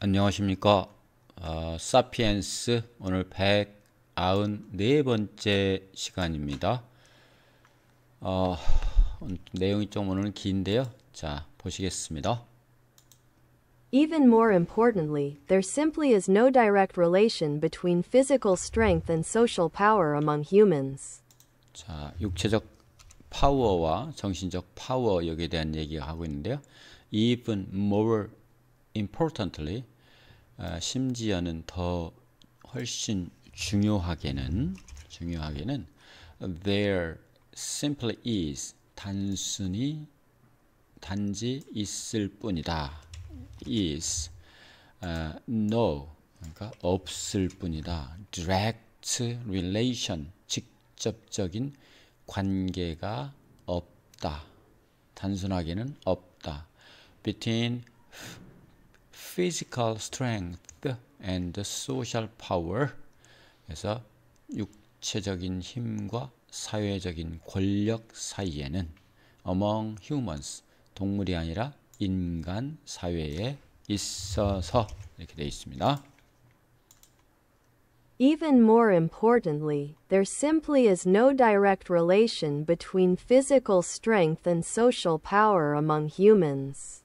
안녕하십니까. 사피엔스 오늘 194번째 시간입니다. 내용이 좀 오늘은 긴데요. 자, 보시겠습니다. Even more importantly, there simply is no direct relation between physical strength and social power among humans. 자, 육체적 파워와 정신적 파워 여기에 대한 얘기가 하고 있는데요. Even more importantly, 심지어는 더 훨씬 중요하게는 there simply is 단지 있을 뿐이다. is no 그러니까 없을 뿐이다. direct relation 직접적인 관계가 없다. 단순하게는 없다. between physical strength and social power. 그래서 육체적인 힘과 사회적인 권력 사이에는 among humans 동물이 아니라 인간 사회에 있어서 이렇게 되어 있습니다. Even more importantly, there simply is no direct relation between physical strength and social power among humans.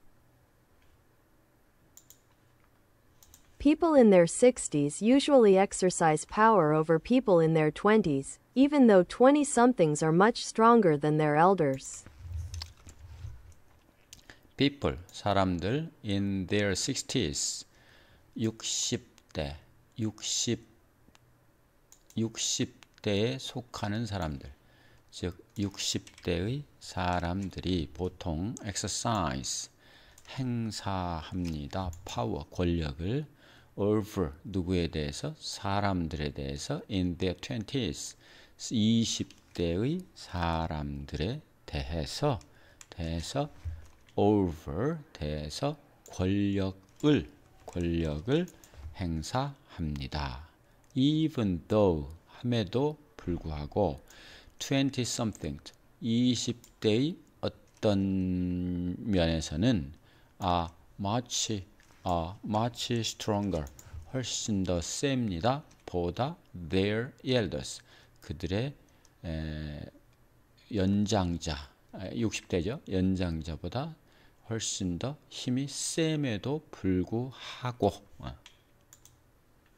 People in their 60s usually exercise power over people in their 20s, even though 20-somethings are much stronger than their elders. People, 사람들 in their 60s, 60대에 속하는 사람들, 즉 60대의 사람들이 보통 exercise, 행사합니다. 파워, 권력을 over, 누구에 대해서? 사람들에 대해서 in their 20s, 20대의 사람들에 대해서 over, 대해서 권력을 행사합니다. even though, 함에도 불구하고 20-something, 20대의 어떤 면에서는 much stronger, 훨씬 더 셉니다. 보다 their elders, 그들의 연장자, 60대죠. 연장자보다 훨씬 더 힘이 셈에도 불구하고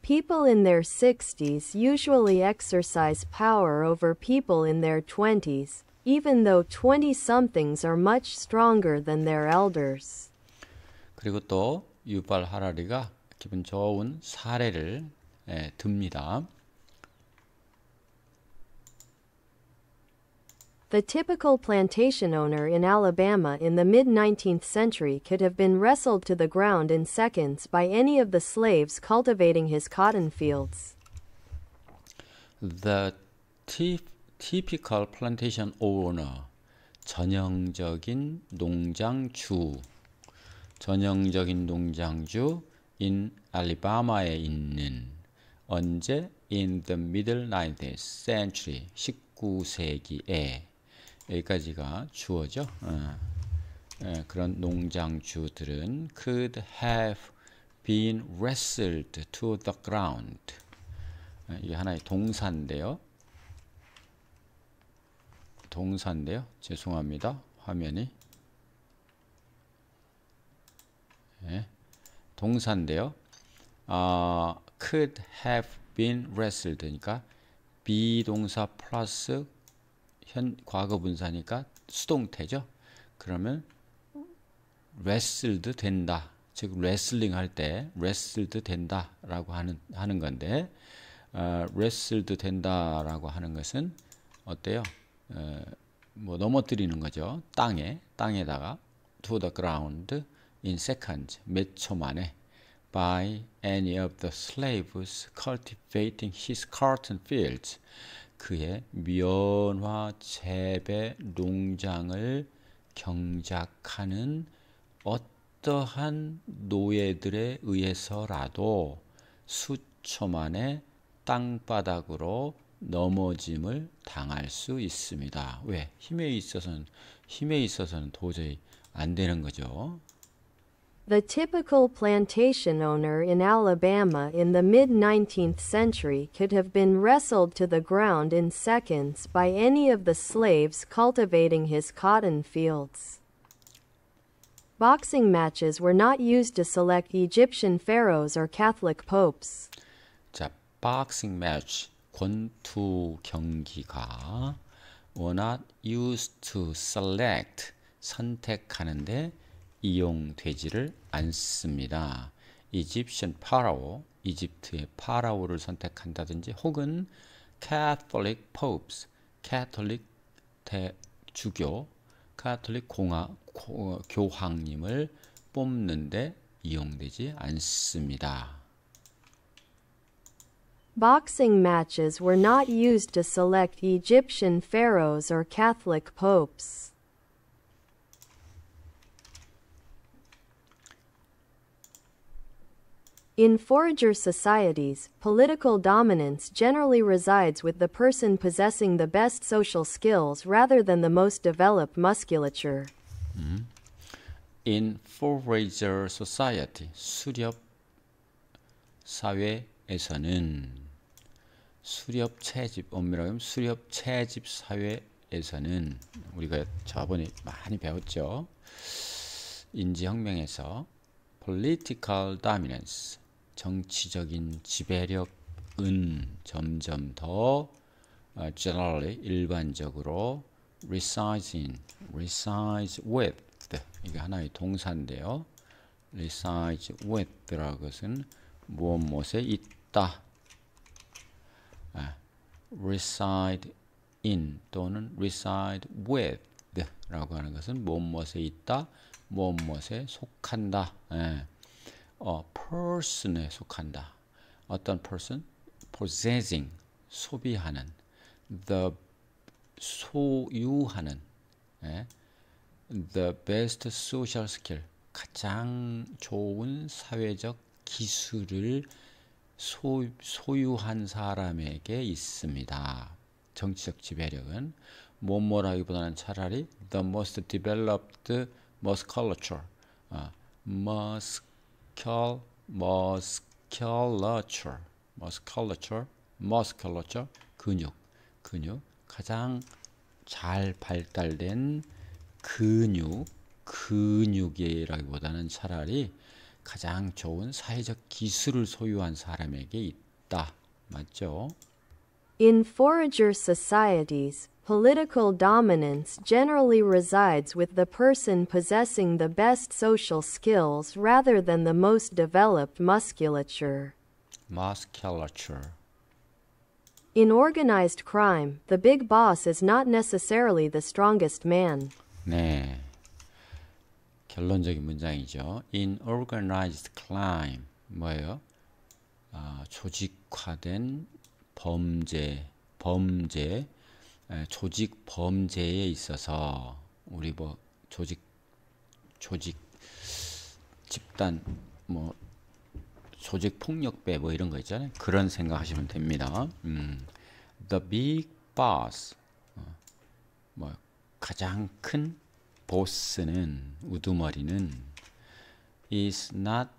People in their 60s usually exercise power over people in their 20s, even though 20-somethings are much stronger than their elders. 그리고 또 유발 하라리가 기분 좋은 사례를 듭니다. The typical plantation owner in Alabama in the mid-19th century could have been wrestled to the ground in seconds by any of the slaves cultivating his cotton fields. The typical plantation owner, 전형적인 농장주 in 알리바마에 있는 언제 in the middle 19th century 19세기에 여기까지가 주어죠. 그런 농장주들은 could have been wrestled to the ground. 이게 하나의 동사인데요. 죄송합니다. 화면이. 동사인데요. could have been wrestled 그러니까 비동사 플러스 과거 분사니까 수동태죠. 그러면 wrestled 된다. 즉 레슬링 할 때 wrestled 된다라고 하는 건데 wrestled 된다라고 하는 것은 어때요? 뭐 넘어뜨리는 거죠. 땅에다가 to the ground in seconds 몇 초 만에 by any of the slaves cultivating his cotton fields 그의 면화 재배 농장을 경작하는 어떠한 노예들에 의해서라도 수초 만에 땅바닥으로 넘어짐을 당할 수 있습니다. 왜? 힘에 있어서는 도저히 안 되는 거죠. The typical plantation owner in Alabama in the mid-19th century could have been wrestled to the ground in seconds by any of the slaves cultivating his cotton fields. Boxing matches were not used to select Egyptian pharaohs or Catholic popes. 자, boxing match, 권투 경기가 were not used to select, 선택하는데 이용되지를 않습니다. Egyptian pharaoh, 이집트의 파라오를 선택한다든지 혹은 Catholic popes, Catholic 주교, Catholic 교황님을 뽑는데 이용되지 않습니다. Boxing matches were not used to select Egyptian pharaohs or Catholic popes. In forager societies, political dominance generally resides with the person possessing the best social skills rather than the most developed musculature. In forager society, 수렵 사회에서는 수렵 채집, 엄밀하게 하면 수렵 채집 사회에서는 우리가 저번에 많이 배웠죠. 인지혁명에서 political dominance, 정치적인 지배력은 점점 더 generally, 일반적으로 resides with, 이게 하나의 동사인데요. resides with라는 것은 무엇에 있다. reside in 또는 reside with 라고 하는 것은 무엇에 있다, 무엇에 속한다. person에 속한다. 어떤 person? possessing, 소비하는, the 소유하는, the best social skill, 가장 좋은 사회적 기술을 소유한 사람에게 있습니다. 정치적 지배력은 뭐라기보다는 차라리 the most developed musculature, musculature, 근육, 가장 잘 발달된 근육이라기보다는 차라리 가장 좋은 사회적 기술을 소유한 사람에게 있다. 맞죠? In forager societies, political dominance generally resides with the person possessing the best social skills rather than the most developed musculature. In organized crime, the big boss is not necessarily the strongest man. 네, 결론적인 문장이죠. In organized crime, 뭐예요? 조직화된 조직 범죄에 있어서 우리 조직 집단 조직 폭력배 이런 거 있잖아요. 그런 생각하시면 됩니다. The big boss, 가장 큰 보스는, 우두머리는 is not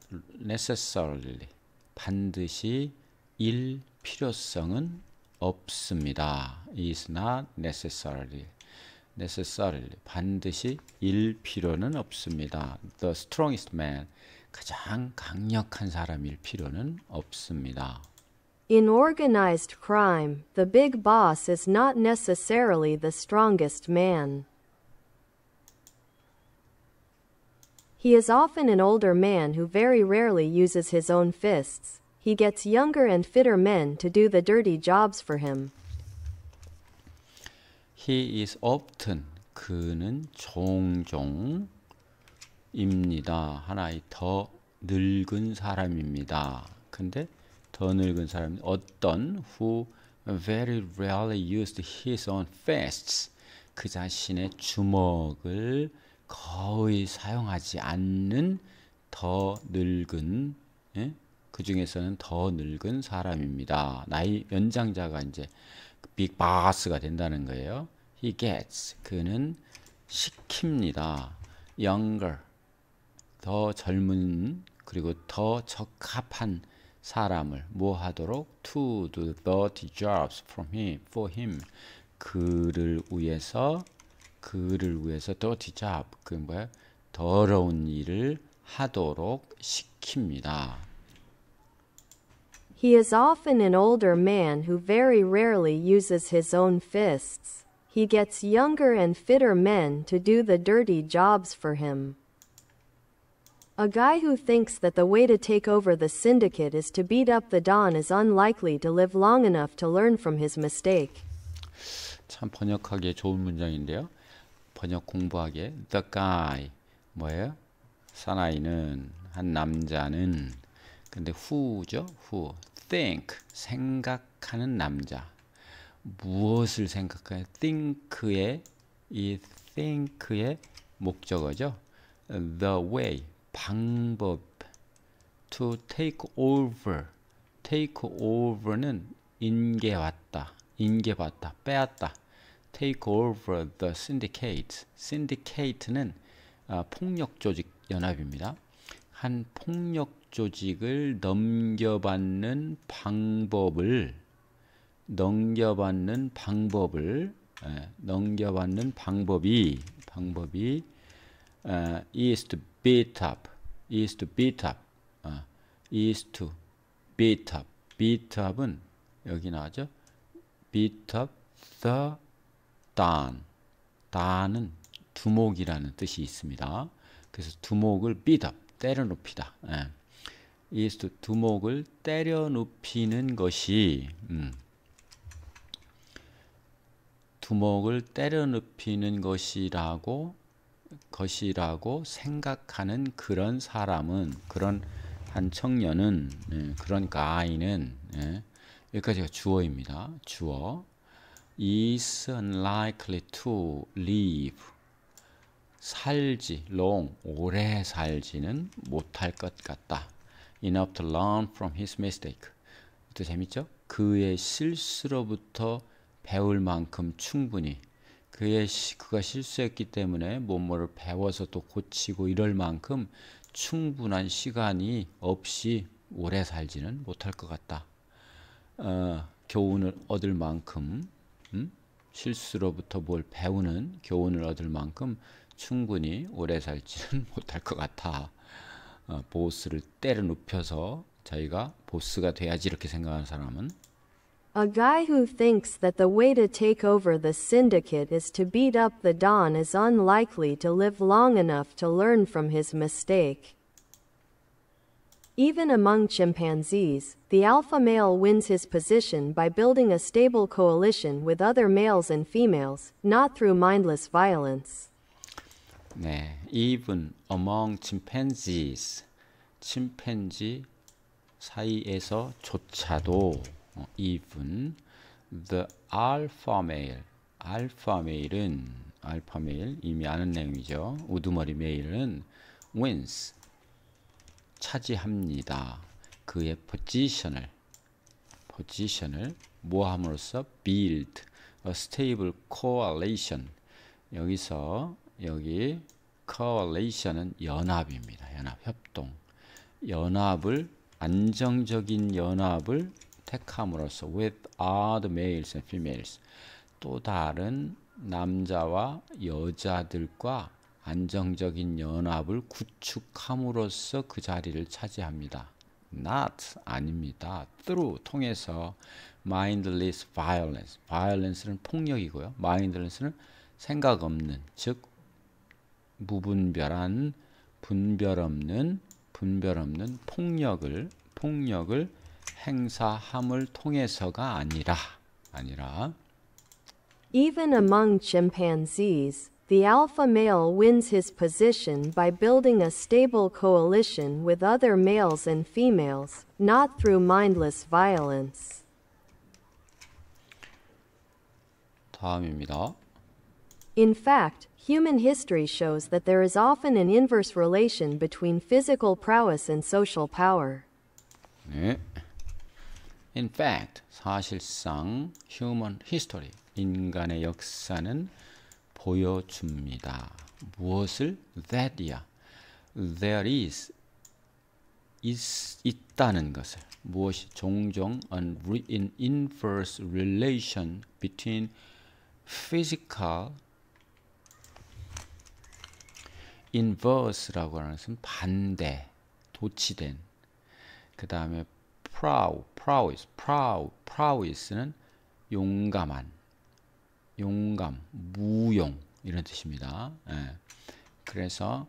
necessarily, 반드시 일 필요성은 없습니다. is not necessarily, 반드시 일 필요는 없습니다. The strongest man, 가장 강력한 사람일 필요는 없습니다. In organized crime, the big boss is not necessarily the strongest man. He is often an older man who very rarely uses his own fists. He gets younger and fitter men to do the dirty jobs for him. He is often, 그는 종종 입니다. 하나의 더 늙은 사람입니다. 근데 더 늙은 사람은 어떤 who very rarely used his own fists, 그 자신의 주먹을 거의 사용하지 않는 더 늙은, 그 중에서는 더 늙은 사람입니다. 나이 연장자가 이제 빅 바스가 된다는 거예요. He gets, 그는 시킵니다. Younger, 더 젊은 그리고 더 적합한 사람을 뭐 하도록 to do dirty jobs for him 그를 위해서 dirty job 그 뭐야 더러운 일을 하도록 시킵니다. He is often an older man who very rarely uses his own fists. He gets younger and fitter men to do the dirty jobs for him. A guy who thinks that the way to take over the syndicate is to beat up the Don is unlikely to live long enough to learn from his mistake. 참 번역하기에 좋은 문장인데요. 번역 공부하기에 the guy 뭐예요? 사나이는 한 남자는 근데 who죠? who think 생각하는 남자 무엇을 생각해? think의 이 think의 목적어죠. the way 방법 to take over take over는 인계받다 빼앗다 take over the syndicate syndicate는 폭력 조직 연합입니다. 한 폭력 조직을 넘겨받는 방법이 is to beat up beat up은 여기 나오죠. beat up the Don은 두목이라는 뜻이 있습니다. 그래서 두목을 beat up 때려 눕히다. is to 두목을 때려 눕히는 것이 두목을 때려 눕히는 것이라고 생각하는 그런 사람은 그런 한 청년은 그러니까 아이는 여기까지가 주어입니다. 주어 is unlikely to live 살지 long 오래 살지는 못할 것 같다. enough to learn from his mistake. 또 재밌죠? 그의 실수로부터 배울 만큼 충분히 그가 실수했기 때문에 뭐뭐를 배워서 또 고치고 이럴 만큼 충분한 시간이 없이 오래 살지는 못할 것 같다. 교훈을 얻을 만큼 실수로부터 뭘 배우는 교훈을 얻을 만큼 충분히 오래 살지는 못할 것 같아. 보스를 때려 눕혀서 자기가 보스가 돼야지 이렇게 생각하는 사람은 A guy who thinks that the way to take over the syndicate is to beat up the Don is unlikely to live long enough to learn from his mistake. Even among chimpanzees, the alpha male wins his position by building a stable coalition with other males and females, not through mindless violence. 네, even among chimpanzees, 침팬지 사이에서조차도 even the alpha male은 이미 아는 내용이죠. 우두머리 메일은 wins 차지합니다. 그의 포지션을 모함으로써 build a stable coalition 여기 coalition은 연합입니다. 협동 안정적인 연합을 택함으로써 with other males and females 또 다른 남자와 여자들과 안정적인 연합을 구축함으로써 그 자리를 차지합니다. not 아닙니다. through 통해서 mindless violence는 폭력이고요. mindless는 생각 없는 즉 무분별한 분별 없는 폭력을 행사함을 통해서가 아니라 Even among chimpanzees, the alpha male wins his position by building a stable coalition with other males and females, not through mindless violence. 다음입니다. In fact, human history shows that there is often an inverse relation between physical prowess and social power. 네. In fact, 사실상 human history, 인간의 역사는 보여줍니다. 무엇을? that이야. there is 있다는 것을 무엇이 종종 an inverse relation between physical inverse라고 하는 것은 반대, 도치된. 그 다음에 prowess는 용감한, 용감, 무용 이런 뜻입니다. 예. 그래서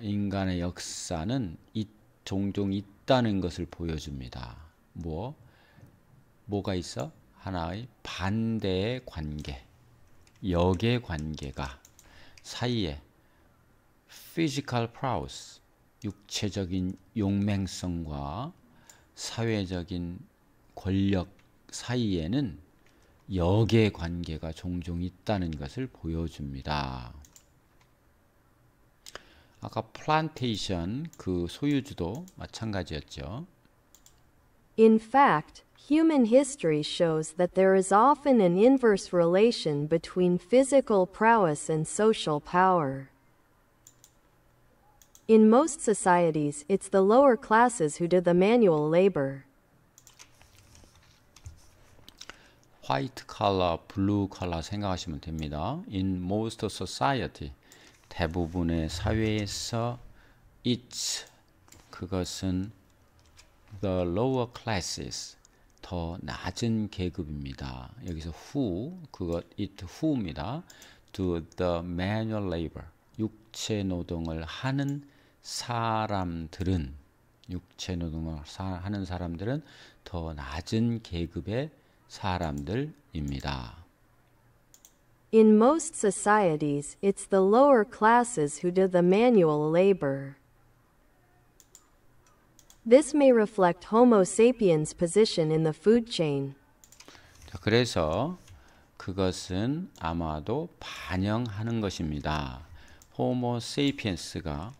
인간의 역사는 종종 있다는 것을 보여줍니다. 뭐가 있어? 하나의 반대의 관계, 역의 관계가 사이에 physical prowess, 육체적인 용맹성과 사회적인 권력 사이에는 역의 관계가 종종 있다는 것을 보여줍니다. 아까 플란테이션 그 소유주도 마찬가지였죠. In fact, human history shows that there is often an inverse relation between physical prowess and social power. In most societies, it's the lower classes who do the manual labor. 화이트 컬러, 블루 컬러 생각하시면 됩니다. In most society, 대부분의 사회에서 it's, 그것은 the lower classes, 더 낮은 계급입니다. 여기서 who, it who입니다. do the manual labor, 육체 노동을 하는 사람들은, 육체 노동을 하는 사람들은 더 낮은 계급의 사람들입니다. In most societies, it's the lower classes who do the manual labor. This may reflect Homo sapiens' position in the food chain. 자, 그래서 그것은 아마도 반영하는 것입니다. 호모 세이피엔스가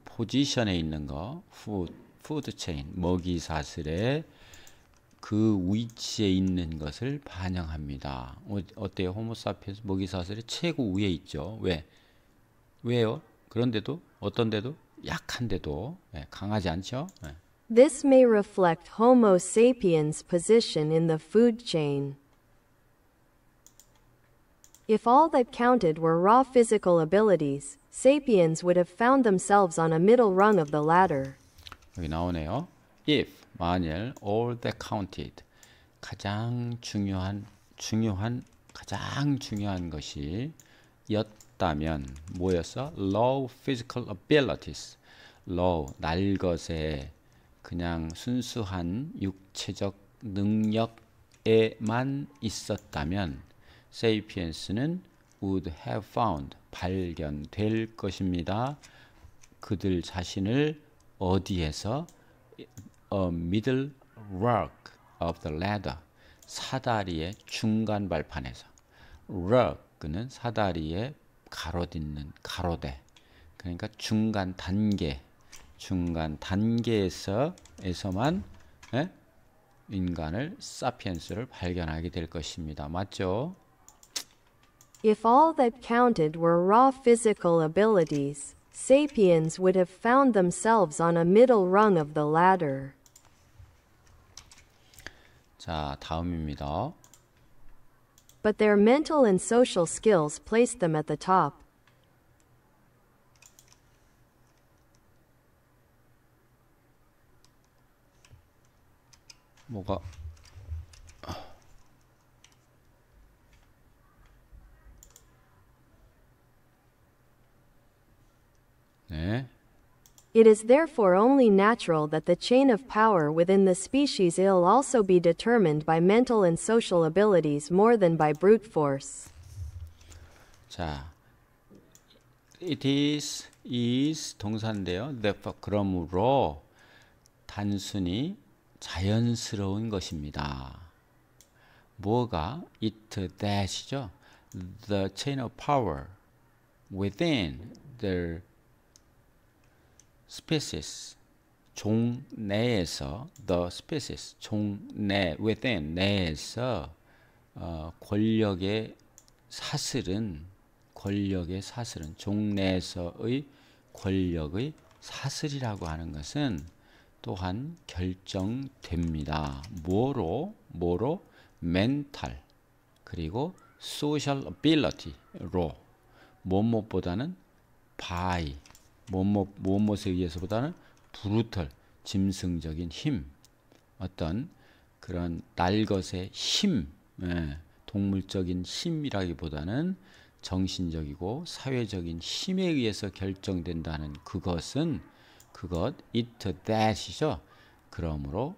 포지션에 있는 거, 푸드 체인, 먹이 사슬의 그 위치에 있는 것을 반영합니다. 어때요? 호모 사피엔스 먹이 사슬의 최고 위에 있죠. 왜요? 그런데도 어떤 데도 약한데도 강하지 않죠? This may reflect Homo sapiens' position in the food chain. If all that counted were raw physical abilities, sapiens would have found themselves on a middle rung of the ladder. 여기 나오네요. If, 만일, all that counted, 가장 중요한 것이 였다면 뭐였어? Low physical abilities. low, 날 것에 그냥 순수한 육체적 능력에만 있었다면 sapiens는 would have found, 발견될 것입니다. 그들 자신을 어디에서? A middle rung of the ladder, 사다리의 중간 발판에서. rung는 사다리에 가로딛는 가로대, 그러니까 중간 단계에서만 인간을 사피엔스를 발견하게 될 것입니다. 맞죠? If all that counted were raw physical abilities, sapiens would have found themselves on a middle rung of the ladder. 자, 다음입니다. But their mental and social skills placed them at the top. 뭐가 네. It is therefore only natural that the chain of power within the species will also be determined by mental and social abilities more than by brute force. 자, it is 동사인데요. therefore, 그러므로 단순히 자연스러운 것입니다. 뭐가? it that이죠. The chain of power within the species, 종 내에서, the species, 종 내, within, 내에서 권력의 사슬은 권력의 사슬은 종내에서의 권력의 사슬이라고 하는 것은 또한 결정됩니다. 뭐로? 멘탈 그리고 소셜 어빌리티로 무엇보다는 by 무엇에 의해서보다는 브루털 짐승적인 힘 어떤 그런 날것의 힘 동물적인 힘이라기보다는 정신적이고 사회적인 힘에 의해서 결정된다는 it that이죠. 그러므로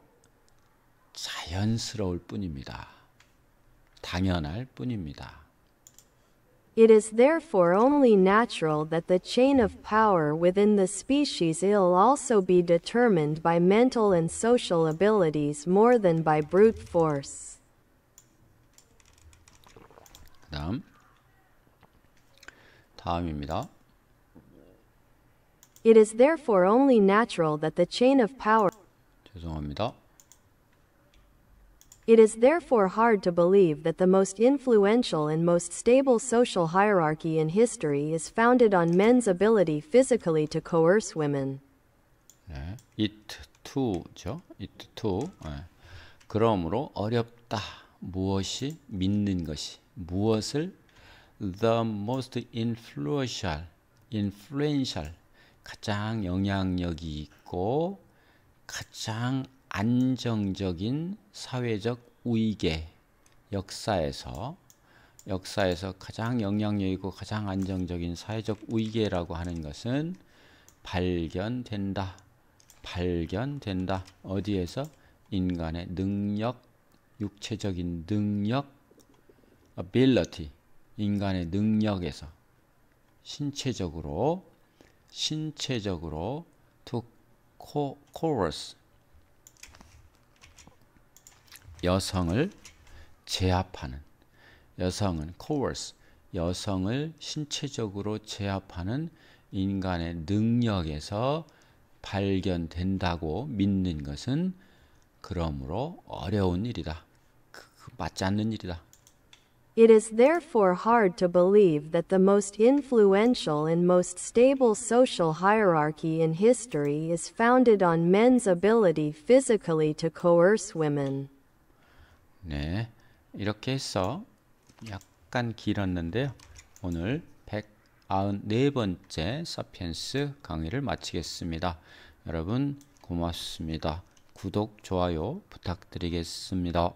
자연스러울 뿐입니다. 당연할 뿐입니다. It is therefore only natural that the chain of power within the species will also be determined by mental and social abilities more than by brute force. 다음입니다. It is therefore only natural that the chain of power 죄송합니다. It is therefore hard to believe that the most influential and most stable social hierarchy in history is founded on men's ability physically to coerce women. 네, it to죠. it to. 네. 그러므로 어렵다. 무엇이 믿는 것이 무엇을 the most influential 가장 영향력이 있고 가장 안정적인 사회적 우위계 역사에서 가장 영향력이고 가장 안정적인 사회적 우위계라고 하는 것은 발견된다. 어디에서? 인간의 능력, 육체적인 능력, ability, 인간의 능력에서 신체적으로 to coerce 여성을 제압하는 여성은 coerce 여성을 신체적으로 제압하는 인간의 능력에서 발견된다고 믿는 것은 그러므로 어려운 일이다. 맞지 않는 일이다. It is therefore hard to believe that the most influential and most stable social hierarchy in history is founded on men's ability physically to coerce women. 네, 이렇게 해서 약간 길었는데요. 오늘 194번째 사피엔스 강의를 마치겠습니다. 여러분 고맙습니다. 구독, 좋아요 부탁드리겠습니다.